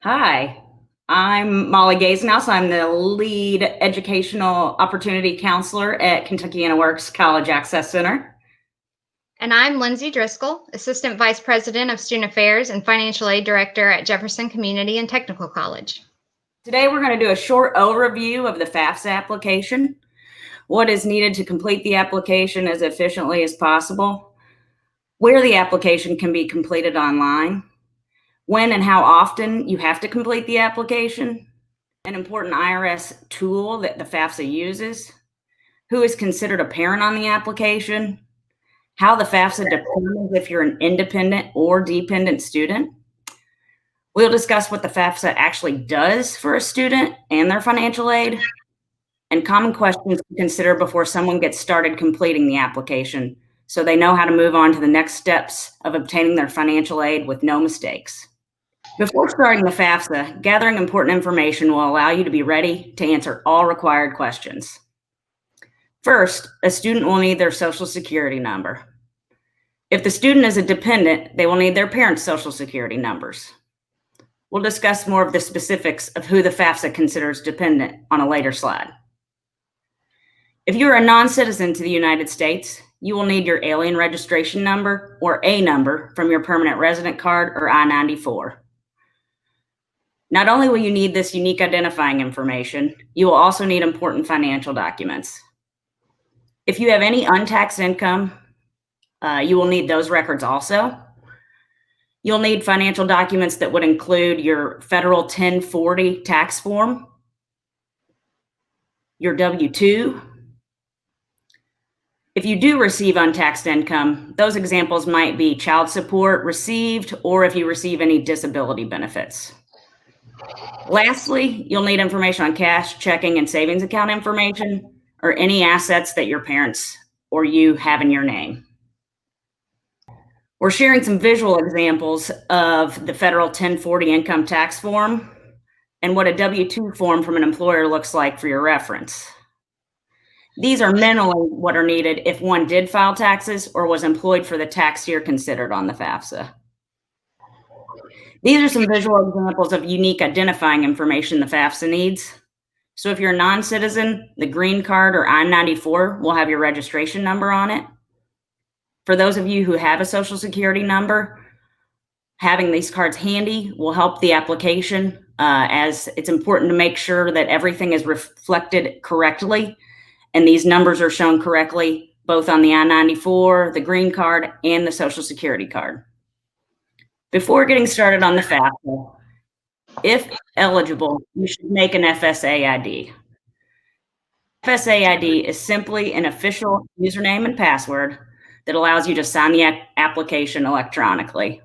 Hi, I'm Molly Gazenhouse. I'm the lead educational opportunity counselor at Kentuckiana Works College Access Center. And I'm Lindsay Driscoll, Assistant Vice President of Student Affairs and Financial Aid Director at Jefferson Community and Technical College. Today, we're going to do a short overview of the FAFSA application, what is needed to complete the application as efficiently as possible, where the application can be completed online, when and how often you have to complete the application, an important IRS tool that the FAFSA uses, who is considered a parent on the application, how the FAFSA determines if you're an independent or dependent student. We'll discuss what the FAFSA actually does for a student and their financial aid, and common questions to consider before someone gets started completing the application so they know how to move on to the next steps of obtaining their financial aid with no mistakes. Before starting the FAFSA, gathering important information will allow you to be ready to answer all required questions. First, a student will need their Social Security number. If the student is a dependent, they will need their parents' Social Security numbers. We'll discuss more of the specifics of who the FAFSA considers dependent on a later slide. If you are a non-citizen to the United States, you will need your alien registration number or A number from your permanent resident card or I-94. Not only will you need this unique identifying information, you will also need important financial documents. If you have any untaxed income, you will need those records also. You'll need financial documents that would include your federal 1040 tax form, your W-2. If you do receive untaxed income, those examples might be child support received or if you receive any disability benefits. Lastly, you'll need information on cash, checking, and savings account information, or any assets that your parents or you have in your name. We're sharing some visual examples of the federal 1040 income tax form and what a W-2 form from an employer looks like for your reference. These are minimally what are needed if one did file taxes or was employed for the tax year considered on the FAFSA. These are some visual examples of unique identifying information the FAFSA needs. So if you're a non-citizen, the green card or I-94 will have your registration number on it. For those of you who have a Social Security number, having these cards handy will help the application, as it's important to make sure that everything is reflected correctly and these numbers are shown correctly, both on the I-94, the green card, and the Social Security card. Before getting started on the FAFSA, if eligible, you should make an FSA ID. FSA ID is simply an official username and password that allows you to sign the application electronically.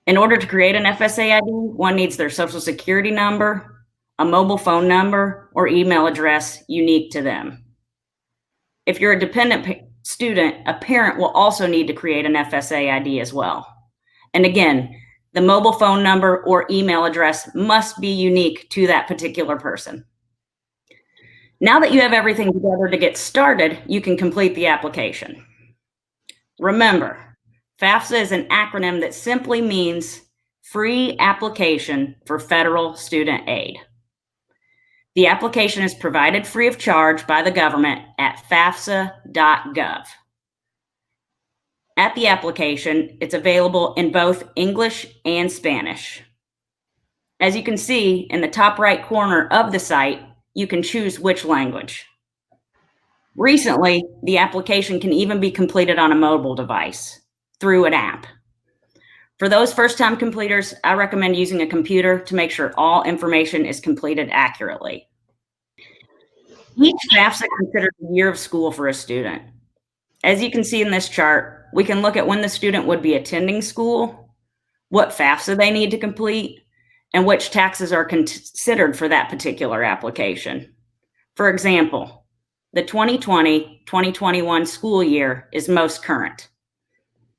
In order to create an FSA ID, one needs their Social Security number, a mobile phone number, or email address unique to them. If you're a dependent student, a parent will also need to create an FSA ID as well. And again, the mobile phone number or email address must be unique to that particular person. Now that you have everything together to get started, you can complete the application. Remember, FAFSA is an acronym that simply means Free Application for Federal Student Aid. The application is provided free of charge by the government at fafsa.gov. At the application, it's available in both English and Spanish. As you can see in the top right corner of the site, you can choose which language. Recently, the application can even be completed on a mobile device through an app. For those first-time completers, I recommend using a computer to make sure all information is completed accurately. Each FAFSA considers a year of school for a student. As you can see in this chart, we can look at when the student would be attending school, what FAFSA they need to complete, and which taxes are considered for that particular application. For example, the 2020-2021 school year is most current.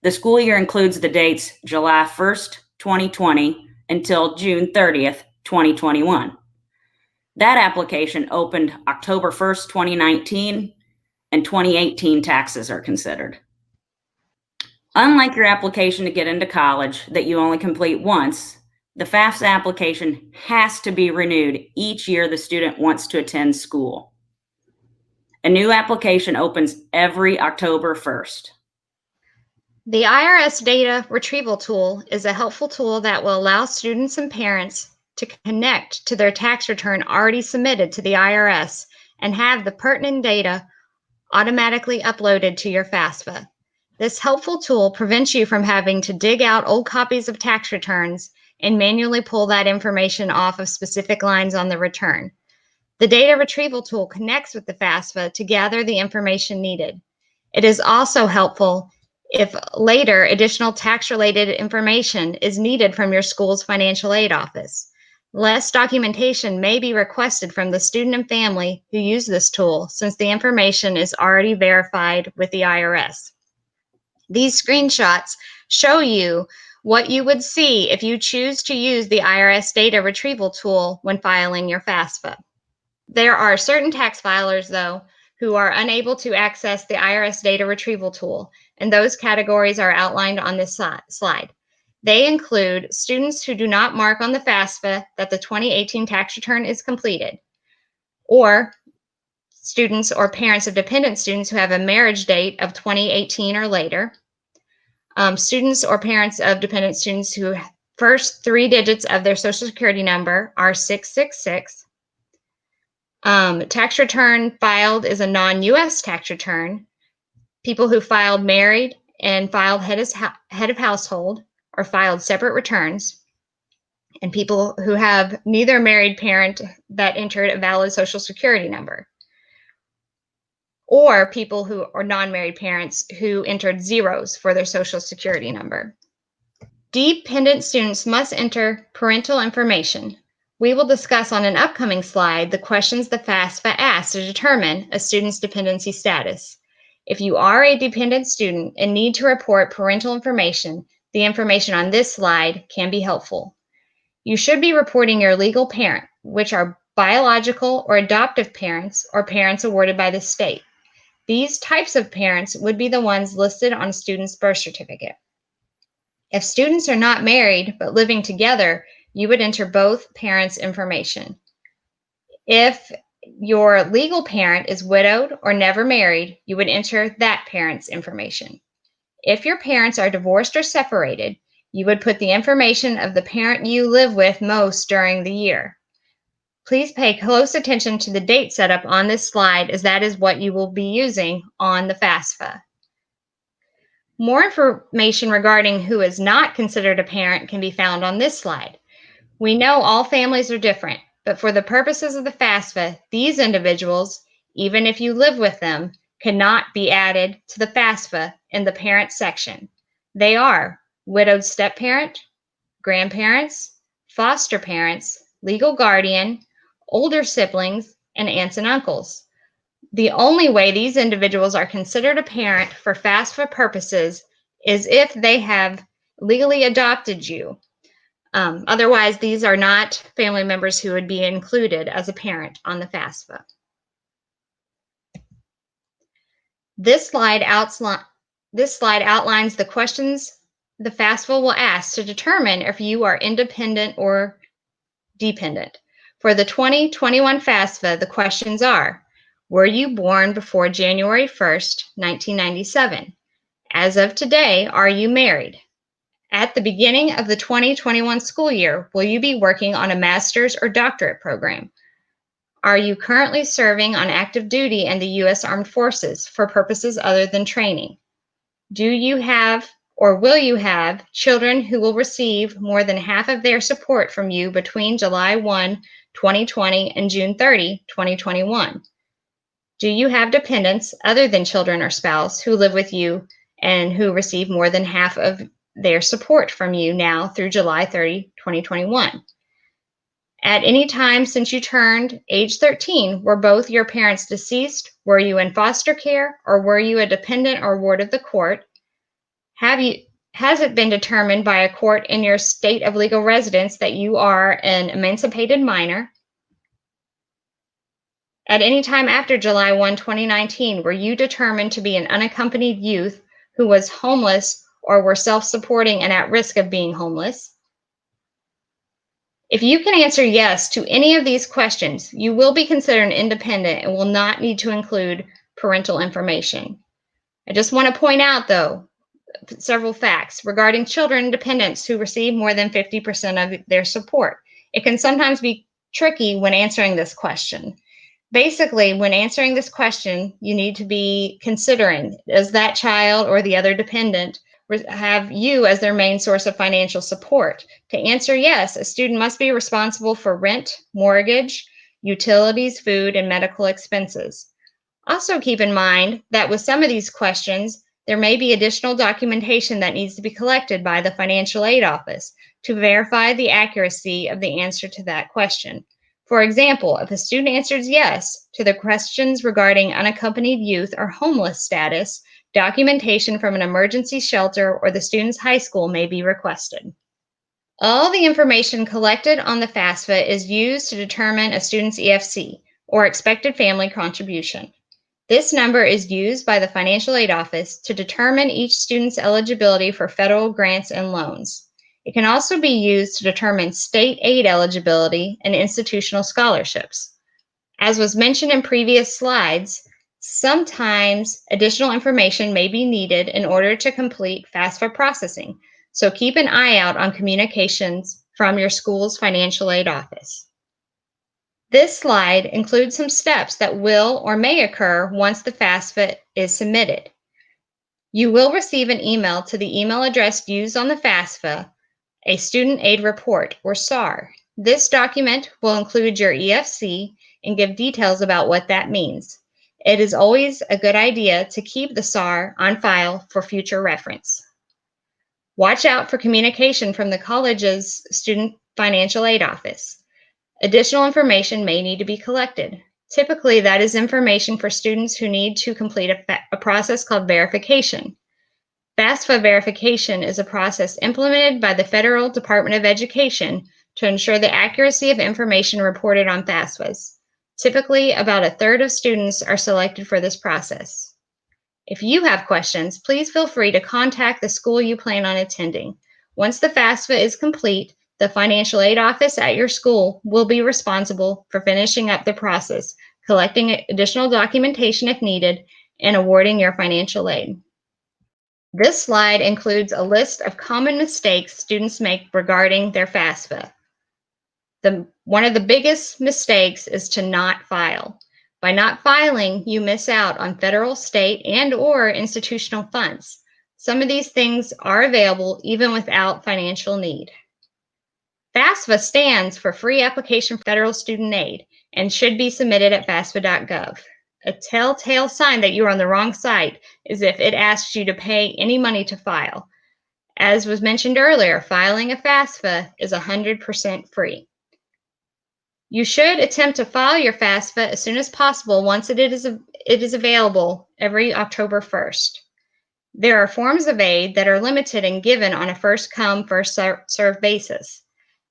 The school year includes the dates July 1st, 2020 until June 30th, 2021. That application opened October 1st, 2019, and 2018 taxes are considered. Unlike your application to get into college that you only complete once, The FAFSA application has to be renewed each year the student wants to attend school. A new application opens every October 1st. The IRS data retrieval tool is a helpful tool that will allow students and parents to connect to their tax return already submitted to the IRS and have the pertinent data automatically uploaded to your FAFSA. This helpful tool prevents you from having to dig out old copies of tax returns and manually pull that information off of specific lines on the return. The data retrieval tool connects with the FAFSA to gather the information needed. It is also helpful if later additional tax-related information is needed from your school's financial aid office. Less documentation may be requested from the student and family who use this tool since the information is already verified with the IRS. These screenshots show you what you would see if you choose to use the IRS data retrieval tool when filing your FAFSA. There are certain tax filers, though, who are unable to access the IRS data retrieval tool, and those categories are outlined on this slide. They include students who do not mark on the FAFSA that the 2018 tax return is completed, or students or parents of dependent students who have a marriage date of 2018 or later, students or parents of dependent students who first 3 digits of their Social Security number are 666. Tax return filed is a non-U.S. tax return. People who filed married and filed head of household or filed separate returns, and people who have neither married parent that entered a valid Social Security number, or people who are non-married parents who entered zeros for their Social Security number. Dependent students must enter parental information. We will discuss on an upcoming slide the questions the FAFSA asks to determine a student's dependency status. If you are a dependent student and need to report parental information, the information on this slide can be helpful. You should be reporting your legal parent, which are biological or adoptive parents or parents awarded by the state. These types of parents would be the ones listed on a student's birth certificate. If students are not married but living together, you would enter both parents' information. If your legal parent is widowed or never married, you would enter that parent's information. If your parents are divorced or separated, you would put the information of the parent you live with most during the year. Please pay close attention to the date setup on this slide, as that is what you will be using on the FAFSA. More information regarding who is not considered a parent can be found on this slide. We know all families are different, but for the purposes of the FAFSA, these individuals, even if you live with them, cannot be added to the FAFSA in the parent section. They are widowed step-parent, grandparents, foster parents, legal guardian, older siblings, and aunts and uncles. The only way these individuals are considered a parent for FAFSA purposes is if they have legally adopted you. Otherwise, these are not family members who would be included as a parent on the FAFSA. This slide outlines the questions the FAFSA will ask to determine if you are independent or dependent. For the 2021 FAFSA, the questions are: were you born before January 1st, 1997? As of today, are you married? At the beginning of the 2021 school year, will you be working on a master's or doctorate program? Are you currently serving on active duty in the U.S. Armed Forces for purposes other than training? Do you have or will you have children who will receive more than half of their support from you between July 1, 2020 and June 30, 2021? Do you have dependents other than children or spouse who live with you and who receive more than half of their support from you now through July 30, 2021? At any time since you turned age 13, were both your parents deceased? Were you in foster care, or were you a dependent or ward of the court? Has it been determined by a court in your state of legal residence that you are an emancipated minor? At any time after July 1, 2019, were you determined to be an unaccompanied youth who was homeless or were self-supporting and at risk of being homeless? If you can answer yes to any of these questions, you will be considered an independent and will not need to include parental information. I just want to point out, though, several facts regarding children and dependents who receive more than 50% of their support. It can sometimes be tricky when answering this question. Basically, when answering this question, you need to be considering, does that child or the other dependent have you as their main source of financial support? To answer yes, a student must be responsible for rent, mortgage, utilities, food, and medical expenses. Also keep in mind that with some of these questions, there may be additional documentation that needs to be collected by the financial aid office to verify the accuracy of the answer to that question. For example, if a student answers yes to the questions regarding unaccompanied youth or homeless status, documentation from an emergency shelter or the student's high school may be requested. All the information collected on the FAFSA is used to determine a student's EFC, or expected family contribution. This number is used by the financial aid office to determine each student's eligibility for federal grants and loans. It can also be used to determine state aid eligibility and institutional scholarships. As was mentioned in previous slides, sometimes additional information may be needed in order to complete FAFSA processing, so keep an eye out on communications from your school's financial aid office. This slide includes some steps that will or may occur once the FAFSA is submitted. You will receive an email to the email address used on the FAFSA, a Student Aid Report, or SAR. This document will include your EFC and give details about what that means. It is always a good idea to keep the SAR on file for future reference. Watch out for communication from the college's Student Financial Aid Office. Additional information may need to be collected. Typically, that is information for students who need to complete a process called verification. FAFSA verification is a process implemented by the Federal Department of Education to ensure the accuracy of information reported on FAFSAs. Typically, about a third of students are selected for this process. If you have questions, please feel free to contact the school you plan on attending. Once the FAFSA is complete, the financial aid office at your school will be responsible for finishing up the process, collecting additional documentation if needed, and awarding your financial aid. This slide includes a list of common mistakes students make regarding their FAFSA. One of the biggest mistakes is to not file. By not filing, you miss out on federal, state, and/or institutional funds. Some of these things are available even without financial need. FAFSA stands for Free Application for Federal Student Aid and should be submitted at FAFSA.gov. A telltale sign that you are on the wrong site is if it asks you to pay any money to file. As was mentioned earlier, filing a FAFSA is 100% free. You should attempt to file your FAFSA as soon as possible once it is available every October 1st. There are forms of aid that are limited and given on a first-come, first-served basis.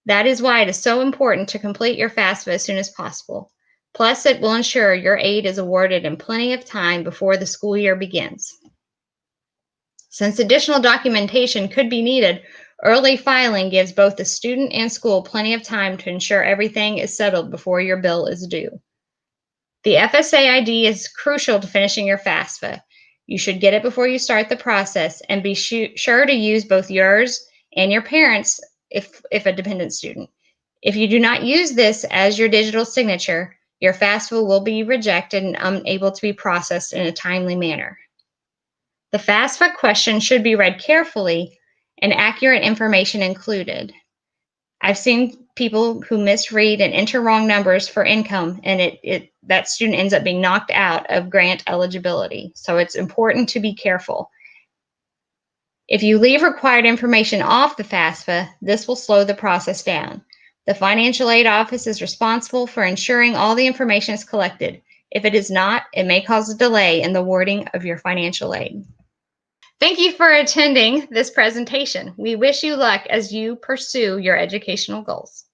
That is why it is so important to complete your FAFSA as soon as possible. Plus, it will ensure your aid is awarded in plenty of time before the school year begins. Since additional documentation could be needed, early filing gives both the student and school plenty of time to ensure everything is settled before your bill is due. The FSA ID is crucial to finishing your FAFSA. You should get it before you start the process and be sure to use both yours and your parents' if a dependent student. If you do not use this as your digital signature, your FAFSA will be rejected and unable to be processed in a timely manner. The FAFSA question should be read carefully and accurate information included. I've seen people who misread and enter wrong numbers for income, and that student ends up being knocked out of grant eligibility. So it's important to be careful. If you leave required information off the FAFSA, this will slow the process down. The financial aid office is responsible for ensuring all the information is collected. If it is not, it may cause a delay in the awarding of your financial aid. Thank you for attending this presentation. We wish you luck as you pursue your educational goals.